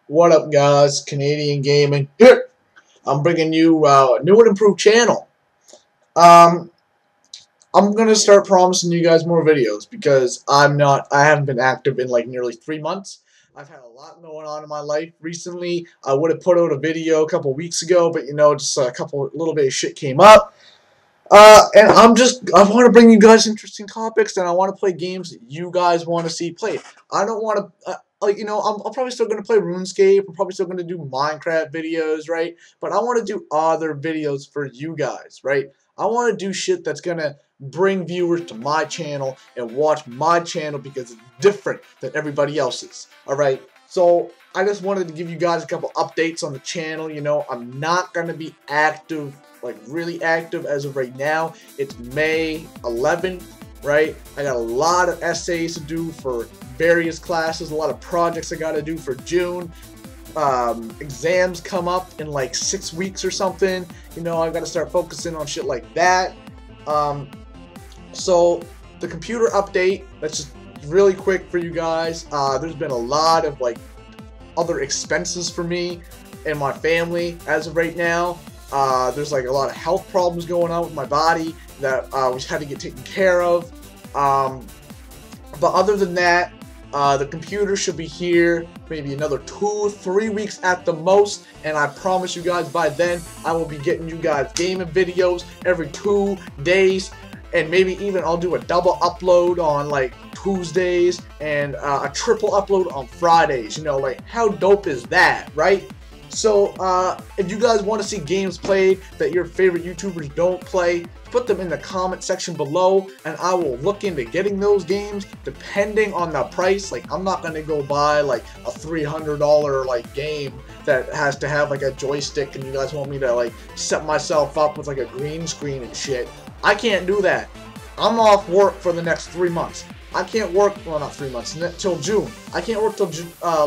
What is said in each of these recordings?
What up, guys? Canadian Gaming here. I'm bringing you a new and improved channel. I'm gonna start promising you guys more videos because I haven't been active in like nearly 3 months. I've had a lot going on in my life recently. I would have put out a video a couple weeks ago, but just a little bit of shit came up. And I want to bring you guys interesting topics, and I want to play games that you guys want to see played. I don't want to, I'm probably still going to play RuneScape. I'm probably still going to do Minecraft videos, right? But I want to do other videos for you guys, right? I want to do shit that's going to bring viewers to my channel and watch my channel because it's different than everybody else's, alright? So, I just wanted to give you guys a couple updates on the channel. I'm not going to be active, like really active as of right now. It's May 11th, right? I got a lot of essays to do for various classes, a lot of projects I got to do for June. Exams come up in like 6 weeks or something. I got to start focusing on shit like that. So the computer update, that's just really quick for you guys. There's been a lot of like other expenses for me and my family as of right now. There's like a lot of health problems going on with my body that we had to get taken care of. But other than that, the computer should be here maybe another 2-3 weeks at the most, and I promise you guys by then I will be getting you guys gaming videos every 2 days, and maybe even I'll do a double upload on like Tuesdays and a triple upload on Fridays. Like how dope is that, right? So, if you guys want to see games played that your favorite YouTubers don't play, put them in the comment section below, and I will look into getting those games depending on the price. Like, I'm not going to go buy, like, a $300, like, game that has to have, like, a joystick, and you guys want me to, like, set myself up with, like, a green screen and shit. I can't do that. I'm off work for the next 3 months. I can't work, well, not 3 months, till June. I can't work till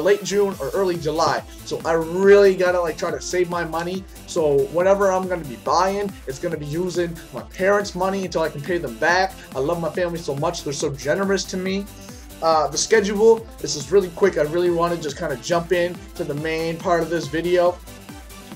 late June or early July. So I really gotta like try to save my money. So whatever I'm gonna be buying, it's gonna be using my parents' money until I can pay them back. I love my family so much; they're so generous to me. The schedule, this is really quick. I really want to just kind of jump in to the main part of this video.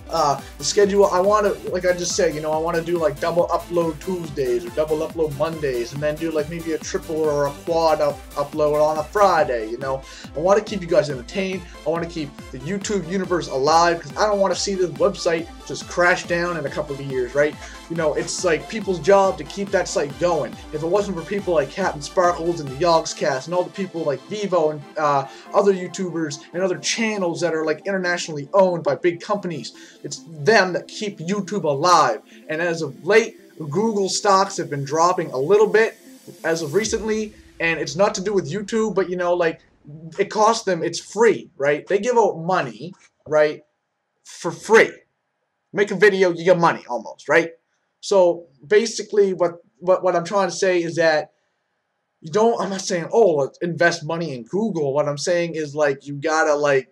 The schedule, I want to, like I just said, I want to do like double upload Tuesdays or double upload Mondays, and then do like maybe a triple or a quad upload on a Friday. I want to keep you guys entertained. I want to keep the YouTube universe alive because I don't want to see this website just crash down in a couple of years, right? It's like people's job to keep that site going. If it wasn't for people like Captain Sparkles and the Yogscast and all the people like Vivo and other YouTubers and other channels that are like internationally owned by big companies, it's them that keep YouTube alive. And as of late, Google stocks have been dropping a little bit as of recently, and it's not to do with YouTube, but like it costs them, it's free, right? They give out money, right, for free. Make a video, you get money almost, right? So basically what I'm trying to say is that I'm not saying, oh, let's invest money in Google. What I'm saying is like you gotta like,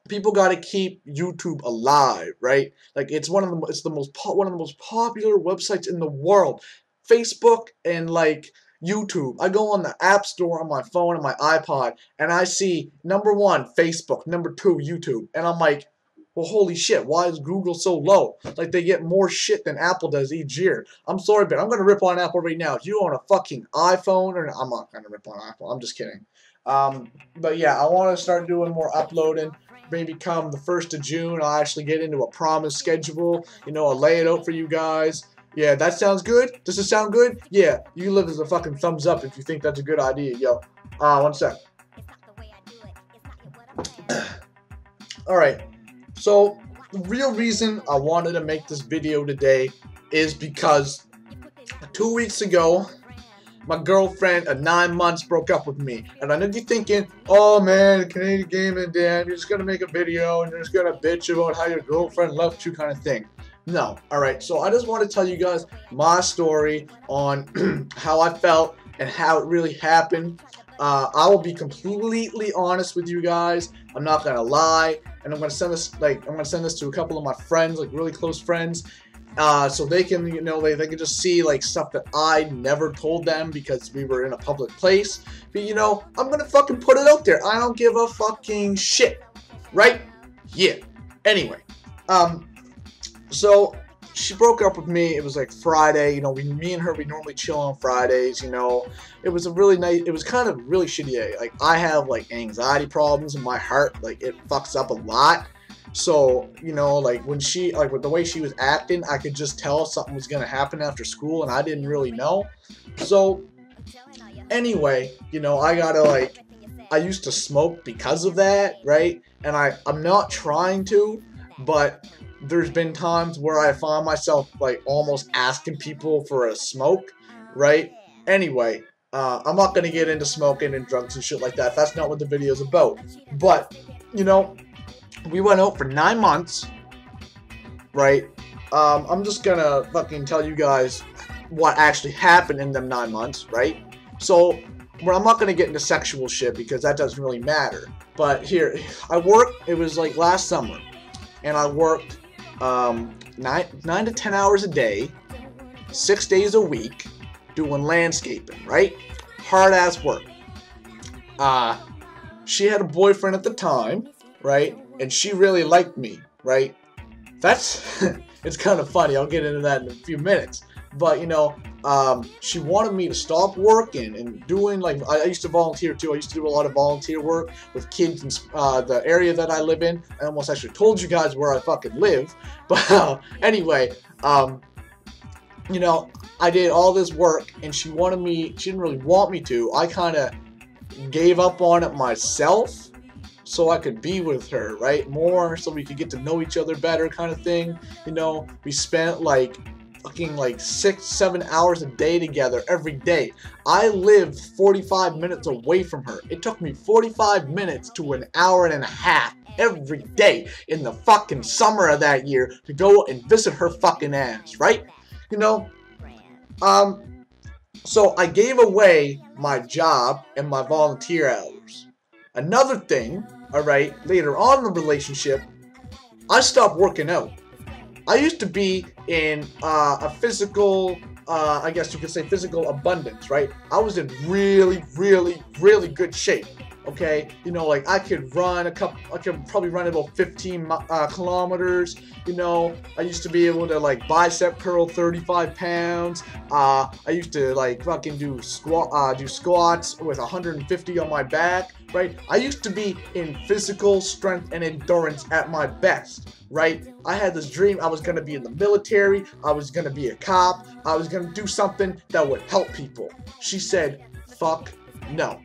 people gotta keep YouTube alive, right? Like it's one of the most popular websites in the world. Facebook and like YouTube. I go on the App Store on my phone and my iPod, and I see number 1 Facebook, number 2 YouTube, and I'm like, well, holy shit, why is Google so low? Like, they get more shit than Apple does each year. I'm sorry, but I'm going to rip on Apple right now. If you own a fucking iPhone, or I'm not going to rip on Apple. I'm just kidding. But yeah, I want to start doing more uploading. Maybe come the 1st of June, I'll actually get into a promised schedule. I'll lay it out for you guys. Yeah, that sounds good? Does it sound good? Yeah, you live as a fucking thumbs up if you think that's a good idea, yo. One sec. Alright. So, the real reason I wanted to make this video today is because 2 weeks ago, my girlfriend of 9 months broke up with me. And I know you're thinking, oh man, Canadian Gaming, Dan, you're just going to make a video and you're just going to bitch about how your girlfriend left you kind of thing. No. Alright, so I just want to tell you guys my story on how I felt and how it really happened. I will be completely honest with you guys. I'm not gonna lie, and I'm gonna send this to a couple of my friends, like really close friends, so they can, they can just see like stuff that I never told them because we were in a public place. But I'm gonna fucking put it out there. I don't give a fucking shit. right? Yeah. Anyway, so she broke up with me. It was like Friday. You know, me and her, we normally chill on Fridays. You know, it was a really nice. It was kind of really shitty day. Like I have like anxiety problems in my heart. Like it fucks up a lot. So you know, like when she, like with the way she was acting, I could just tell something was gonna happen after school, and I didn't really know. So anyway, you know, I gotta like, I used to smoke because of that, right? And I'm not trying to, but there's been times where I find myself like almost asking people for a smoke, right? Anyway, I'm not gonna get into smoking and drugs and shit like that. That's not what the video's about. But, you know, we went out for 9 months, right? I'm just gonna fucking tell you guys what actually happened in them 9 months, right? So, well, I'm not gonna get into sexual shit because that doesn't really matter. But here, I worked. It was like last summer, and I worked 9 to 10 hours a day, 6 days a week, doing landscaping. Right, hard ass work. She had a boyfriend at the time, right, and she really liked me, right. That's it's kind of funny. I'll get into that in a few minutes. But you know, she wanted me to stop working and doing, like, I used to volunteer too. I used to do a lot of volunteer work with kids in the area that I live in. I almost actually told you guys where I fucking live. But anyway, you know, I did all this work and she wanted me, she didn't really want me to. I kind of gave up on it myself so I could be with her, right? More so we could get to know each other better, kind of thing. You know, we spent like fucking like 6-7 hours a day together every day. I lived 45 minutes away from her. It took me 45 minutes to an hour and a half every day in the fucking summer of that year to go and visit her fucking ass, right? You know, so I gave away my job and my volunteer hours. Another thing, alright, later on in the relationship, I stopped working out. I used to be in a physical, I guess you could say physical abundance, right? I was in really, really, really good shape, okay? You know, like I could run I could probably run about 15 kilometers, you know? I used to be able to like bicep curl 35 pounds. I used to like fucking do squats with 150 on my back, right? I used to be in physical strength and endurance at my best, right? I had this dream. I was going to be in the military. I was going to be a cop. I was going to do something that would help people. She said, fuck no.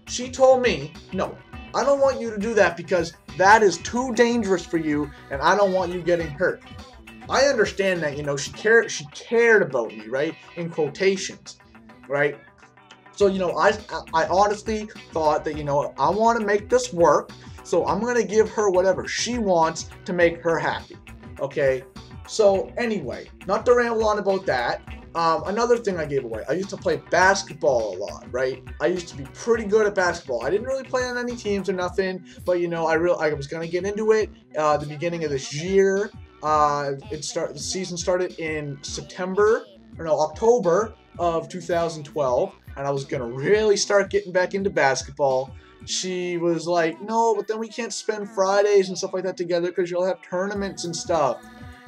She told me, no, I don't want you to do that because that is too dangerous for you and I don't want you getting hurt. I understand that, you know, she cared about me, right? In quotations, right? So, you know, I honestly thought that, you know, I want to make this work, so I'm going to give her whatever she wants to make her happy, okay? So, anyway, not to ramble on about that, another thing I gave away, I used to play basketball a lot, right? I used to be pretty good at basketball. I didn't really play on any teams or nothing, but, you know, I was going to get into it the beginning of this year. The season started in October of 2012. And I was gonna really start getting back into basketball. She was like, no, but then we can't spend Fridays and stuff like that together because you'll have tournaments and stuff.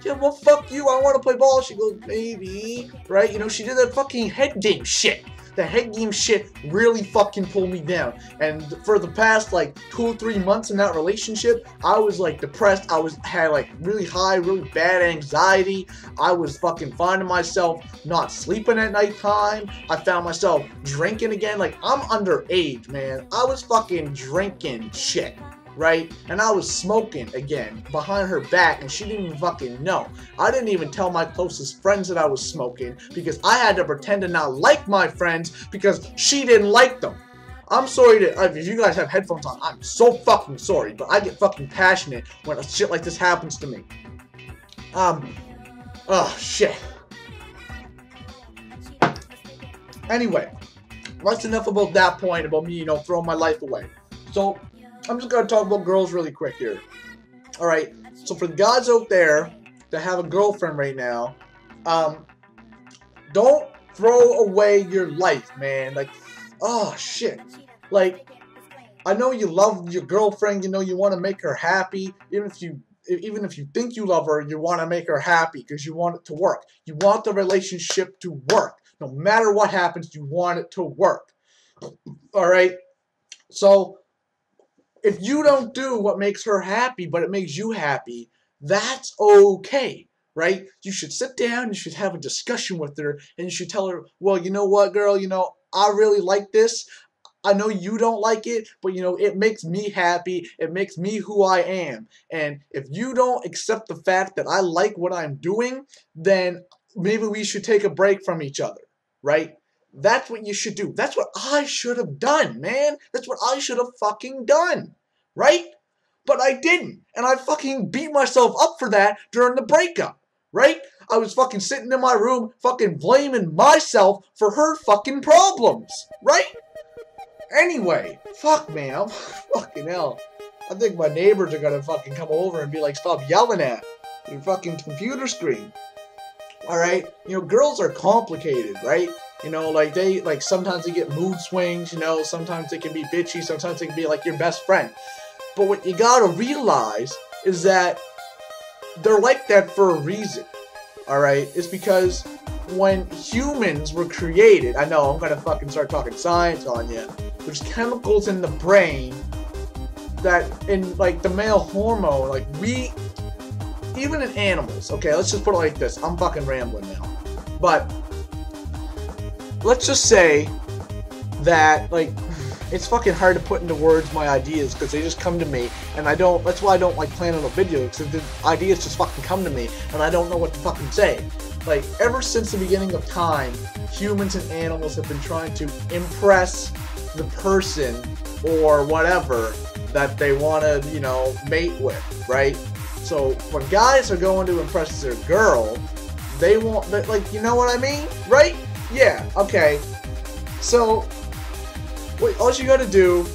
Yeah, well, fuck you, I want to play ball. She goes, baby, right? You know, she did that fucking head game shit. The head game shit really fucking pulled me down. And for the past like 2 or 3 months in that relationship, I was like depressed. Had like really high, really bad anxiety. I was fucking finding myself not sleeping at nighttime. I found myself drinking again. Like, I'm underage, man. I was fucking drinking shit, right? And I was smoking again behind her back and she didn't even fucking know. I didn't even tell my closest friends that I was smoking because I had to pretend to not like my friends because she didn't like them. I'm sorry if you guys have headphones on, I'm so fucking sorry, but I get fucking passionate when shit like this happens to me. Oh shit. Anyway, that's enough about that point about me, you know, throwing my life away. So, I'm just going to talk about girls really quick here. Alright, so for the guys out there that have a girlfriend right now, don't throw away your life, man. Like, oh, shit. Like, I know you love your girlfriend, you know you want to make her happy, even if you think you love her, you want to make her happy because you want it to work. You want the relationship to work. No matter what happens, you want it to work. Alright? So, if you don't do what makes her happy, but it makes you happy, that's okay, right? You should sit down, you should have a discussion with her, and you should tell her, well, you know what, girl, you know, I really like this. I know you don't like it, but you know, it makes me happy. It makes me who I am. And if you don't accept the fact that I like what I'm doing, then maybe we should take a break from each other, right? That's what you should do. That's what I should have done, man. That's what I should have fucking done, right? But I didn't. And I fucking beat myself up for that during the breakup, right? I was fucking sitting in my room fucking blaming myself for her fucking problems, right? Anyway, fuck, man. Fucking hell. I think my neighbors are gonna fucking come over and be like, stop yelling at your fucking computer screen. Alright? You know, girls are complicated, right? You know, like, sometimes they get mood swings, you know, sometimes they can be bitchy, sometimes they can be like your best friend. But what you gotta realize is that they're like that for a reason. Alright? It's because when humans were created, I know, I'm gonna fucking start talking science on you. There's chemicals in the brain that, in, like, the male hormone, like, even in animals, okay, let's just put it like this. I'm fucking rambling now. But, let's just say that, like, it's fucking hard to put into words my ideas because they just come to me, and that's why I don't like planning a video, because the ideas just fucking come to me, and I don't know what to fucking say. Like, ever since the beginning of time, humans and animals have been trying to impress the person or whatever that they want to, you know, mate with, right? So, when guys are going to impress their girl, they want, like, you know what I mean? Right? Yeah, okay. So, all you gotta do,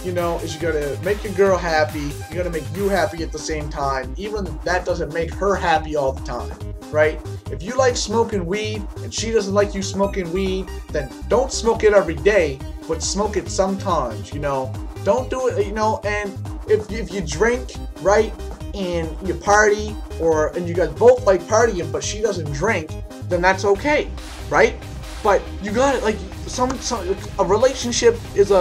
you know, is you gotta make your girl happy, you gotta make you happy at the same time, even if that doesn't make her happy all the time, right? If you like smoking weed, and she doesn't like you smoking weed, then don't smoke it every day, but smoke it sometimes, you know? Don't do it, you know, and if you drink, right, and you party, and you guys both like partying, but she doesn't drink, then that's okay, right? But you gotta, like, a relationship is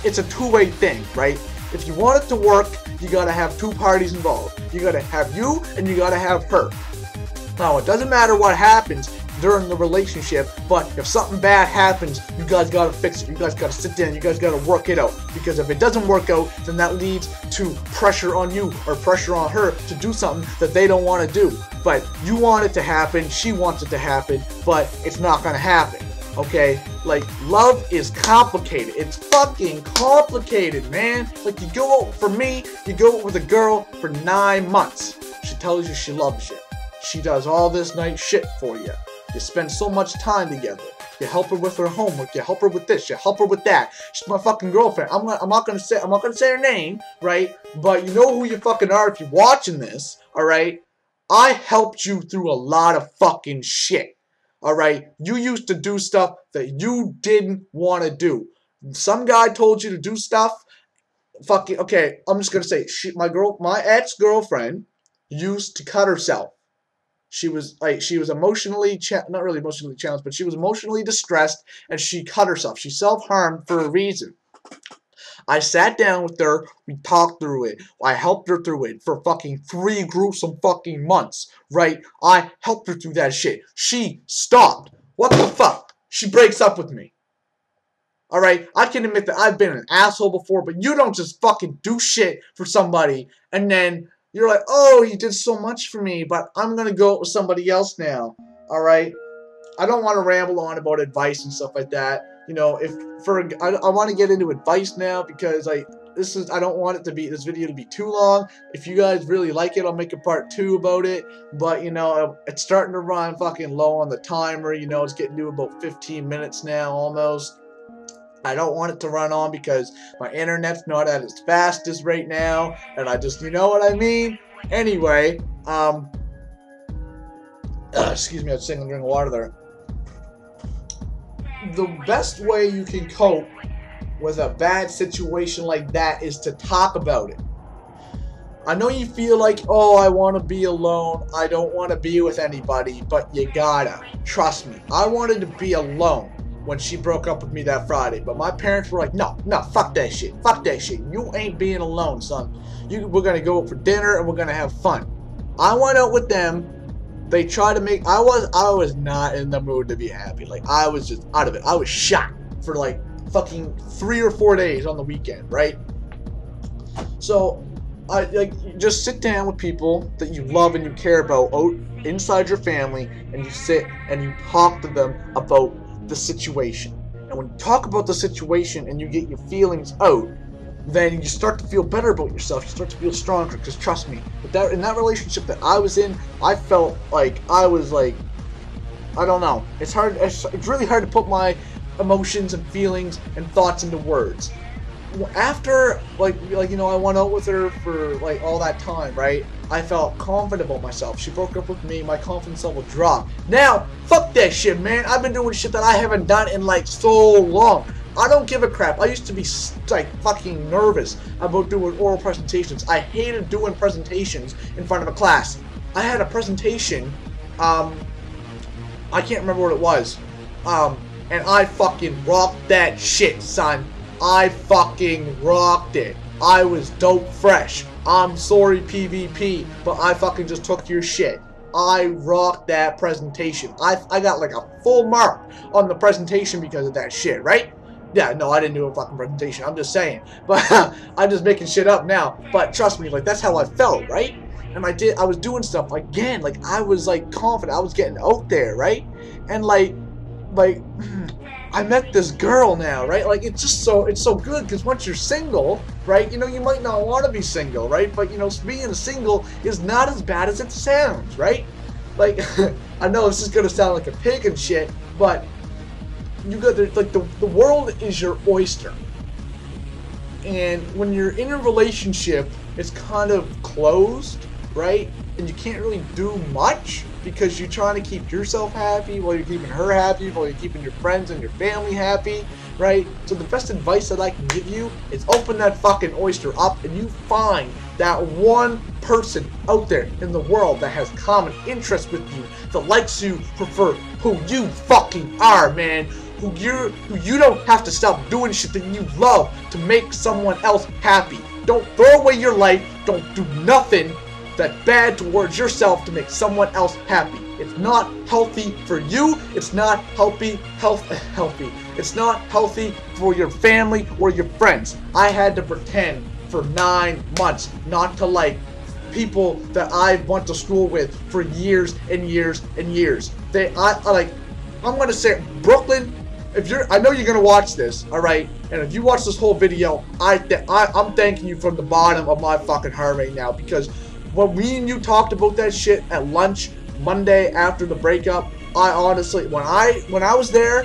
it's a two-way thing, right? If you want it to work, you gotta have two parties involved. You gotta have you, and you gotta have her. Now, it doesn't matter what happens during the relationship, but if something bad happens, you guys gotta fix it. You guys gotta sit down, you guys gotta work it out. Because if it doesn't work out, then that leads to pressure on you, or pressure on her to do something that they don't want to do. But you want it to happen, she wants it to happen, but it's not gonna happen. Okay, like, love is complicated. It's fucking complicated, man. Like, you go out, for me, you go out with a girl for 9 months. She tells you she loves you. She does all this nice shit for you. You spend so much time together. You help her with her homework. You help her with this. You help her with that. She's my fucking girlfriend. I'm not gonna say her name, right? But you know who you fucking are if you're watching this, all right? I helped you through a lot of fucking shit. Alright, you used to do stuff that you didn't want to do. Some guy told you to do stuff. Fucking, okay, I'm just gonna say, my ex-girlfriend used to cut herself. She was emotionally, not really emotionally challenged, but she was emotionally distressed, and she cut herself. She self-harmed for a reason. I sat down with her, we talked through it, I helped her through it for fucking 3 gruesome fucking months, right? I helped her through that shit. She stopped. What the fuck? She breaks up with me. Alright, I can admit that I've been an asshole before, but you don't just fucking do shit for somebody, and then you're like, oh, you did so much for me, but I'm gonna go out with somebody else now. Alright? I don't want to ramble on about advice and stuff like that. You know, I want to get into advice now because I don't want this video to be too long. If you guys really like it, I'll make a part 2 about it. But, you know, it's starting to run fucking low on the timer. You know, it's getting to about 15 minutes now almost. I don't want it to run on because my internet's not at its fastest right now. And I just, you know what I mean? Anyway, excuse me, I was taking a drink of water there. The best way you can cope with a bad situation like that is to talk about it. I know you feel like, oh, I want to be alone, I don't want to be with anybody, but you gotta. Trust me, I wanted to be alone when she broke up with me that Friday, but my parents were like, no, fuck that shit, you ain't being alone, son. We're gonna go out for dinner and we're gonna have fun. I went out with them. They tried to make, I was not in the mood to be happy. Like, I was just out of it. I was shot for like fucking 3 or 4 days on the weekend, right? So I like, just sit down with people that you love and you care about out inside your family, and you sit and you talk to them about the situation. And when you talk about the situation and you get your feelings out, then you start to feel better about yourself. You start to feel stronger. Because trust me, in that relationship that I was in, I felt like I was like, I don't know. It's hard. It's really hard to put my emotions and feelings and thoughts into words. After like you know, I went out with her for like all that time, right? I felt confident about myself. She broke up with me, my confidence level dropped. Now, fuck that shit, man. I've been doing shit that I haven't done in like so long. I don't give a crap. I used to be like fucking nervous about doing oral presentations. I hated doing presentations in front of a class. I had a presentation, I can't remember what it was, and I fucking rocked that shit, son. I fucking rocked it. I was dope fresh. I'm sorry, PvP, but I fucking just took your shit. I rocked that presentation. I got like a full mark on the presentation because of that shit, right? Yeah, no, I didn't do a fucking presentation. I'm just saying. But I'm just making shit up now. But trust me, like, that's how I felt, right? And I was doing stuff again. Like, I was like confident. I was getting out there, right? And like I met this girl now, right? Like, it's so good, because once you're single, right, you know, you might not want to be single, right? But, you know, being single is not as bad as it sounds, right? Like, I know this is gonna sound like a pig and shit, but you got like the world is your oyster, and when you're in a relationship, it's kind of closed, right? And you can't really do much because you're trying to keep yourself happy while you're keeping her happy, while you're keeping your friends and your family happy, right? So the best advice that I can give you is open that fucking oyster up and you find that one person out there in the world that has common interests with you, that likes you for who you fucking are, man. Who you don't have to stop doing shit that you love to make someone else happy. Don't throw away your life. Don't do nothing that's bad towards yourself to make someone else happy. It's not healthy for you. It's not healthy. It's not healthy for your family or your friends. I had to pretend for 9 months not to like people that I went to school with for years and years and years. I'm gonna say, Brooklyn, I know you're gonna watch this, all right? And if you watch this whole video, I'm thanking you from the bottom of my fucking heart right now, because when me and you talked about that shit at lunch Monday after the breakup, I honestly, when I was there,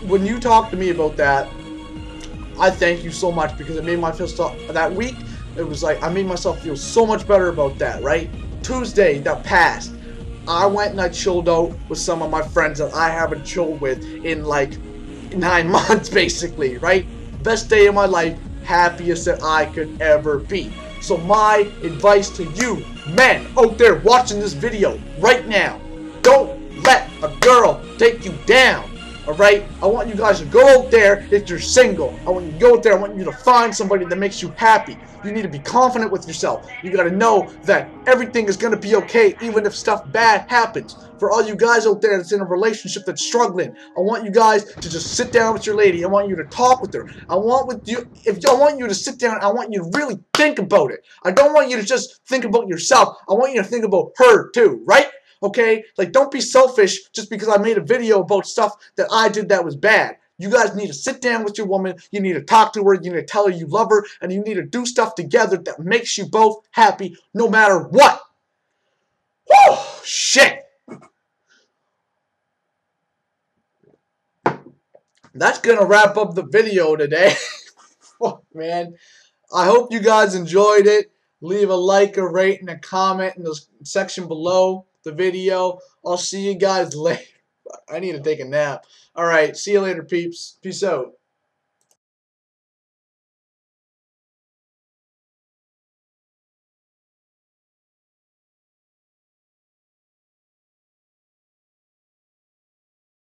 when you talked to me about that, I thank you so much, because it made my feel that week. It was like I made myself feel so much better about that, right? Tuesday that passed, I went and I chilled out with some of my friends that I haven't chilled with in like 9 months, basically, right? Best day of my life, happiest that I could ever be. So my advice to you, men out there watching this video right now, don't let a girl take you down. Alright? I want you guys to go out there if you're single. I want you to go out there. I want you to find somebody that makes you happy. You need to be confident with yourself. You gotta know that everything is gonna be okay even if stuff bad happens. For all you guys out there that's in a relationship that's struggling, I want you guys to just sit down with your lady. I want you to talk with her. I want you to sit down, I want you to really think about it. I don't want you to just think about yourself. I want you to think about her too, right? Okay? Like, don't be selfish just because I made a video about stuff that I did that was bad. You guys need to sit down with your woman. You need to talk to her. You need to tell her you love her. And you need to do stuff together that makes you both happy no matter what. Whew, shit. That's going to wrap up the video today. Fuck, man. I hope you guys enjoyed it. Leave a like, a rate, and a comment in the section below the video. I'll see you guys later. I need to take a nap. Alright, see you later, peeps. Peace out.